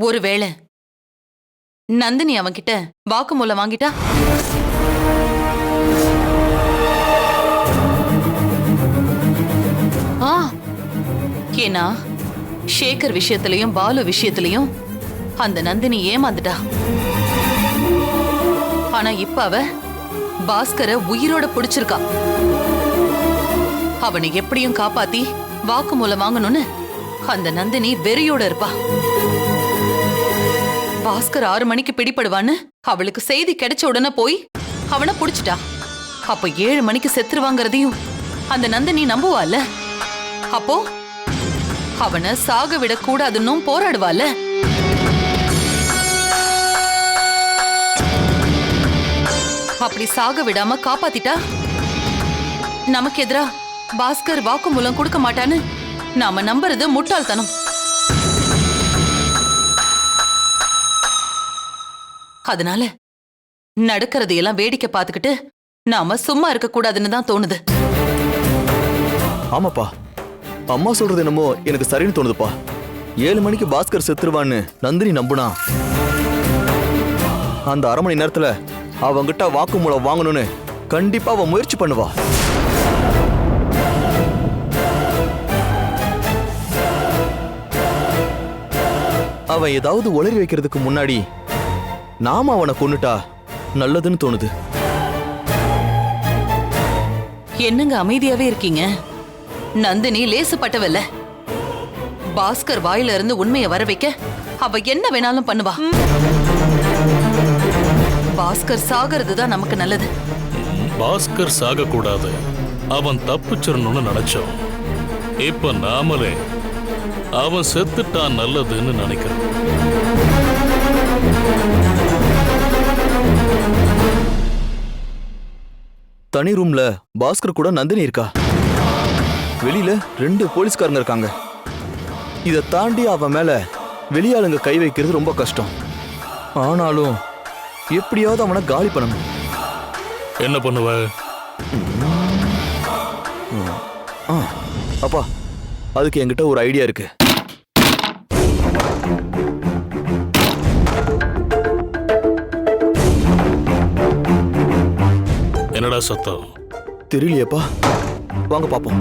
ஒருவேளை நந்தினி அவன்கிட்ட வாக்குமூலம் வாங்கிட்டா? ஏன்னா சேகர் விஷயத்திலையும் பாலு விஷயத்திலையும் அந்த நந்தினி ஏமாந்துட்டா. ஆனா இப்ப அவ பாஸ்கரை உயிரோட பிடிச்சிருக்கா. அவனை எப்படியும் காப்பாத்தி வாக்குமூலம் வாங்கணும்னு அந்த நந்தினி வெறியோட இருப்பா. பாஸ்கர் 6 மணிக்கு பிடிபடுவான்னு அவளுக்கு செய்தி கிடைச்ச உடனே போய் அவனை புடிச்சிட்டா. அப்ப 7 மணிக்கு செத்துருவாங்கிறதையும் அந்த நந்தினி நம்புவாள்ல. அப்போ அவனை சாக விடக்கூடாதுன்னு போராடுவாள்ல. அப்படி சாக விடாம காப்பாத்திட்டா நமக்கு எதிரா பாஸ்கர் வாக்குமூலம் கொடுக்க மாட்டான்னு நாம நம்புறது முட்டாள்தனம். அதனால நடக்கிறதையெல்லாம் வேடிக்கை பார்த்துக்கிட்டு நாம சும்மா இருக்க கூடாதுன்னு தான் தோணுது. ஆமாப்பா, அம்மா சொல்றது என்னமோ எனக்கு சரின்னு தோணுதுப்பா. 7 மணிக்கு பாஸ்கர் செத்துருவான்னு நந்தினி நம்புனா அந்த 1/2 மணி நேரத்துல அவங்கிட்ட வாக்குமூலம் வாங்கணும்னு கண்டிப்பா அவ முயற்சி பண்ணுவா. அவன் ஏதாவது உளறி வைக்கிறதுக்கு முன்னாடி நாம அவனை கொன்னுட்டா நல்லதுன்னு தோணுது. என்னங்க அமைதியாவே இருக்கீங்க? நந்தினி லேசுப்பட்டவல்ல. பாஸ்கர் வாயில இருந்து உண்மையை வர வைக்க அவ என்ன வேணாலும் பண்ணுவா. பாஸ்கர் சாகிறது தான் நமக்கு நல்லது. பாஸ்கர் சாக கூடாது, அவன் தப்பிச்சிடணும்னு நினைச்சோம். இப்ப நாமளே அவன் செத்துட்டான் நல்லதுன்னு நினைக்கிறோம். தனி ரூம்ல பாஸ்கர் கூட நந்தினி இருக்கா. வெளியில 2 போலீஸ்காரங்க இருக்காங்க. இதை தாண்டி அவன் மேல வெளியாளுங்க கை வைக்கிறது ரொம்ப கஷ்டம். ஆனாலும் எப்படியாவது அவனை காலி பண்ணணும். என்ன பண்ணுவ? அப்பா, அதுக்கு என்கிட்ட ஒரு ஐடியா இருக்கு. என்னடா சத்தம்? தெரியலையேப்பா, வாங்க பாப்போம்.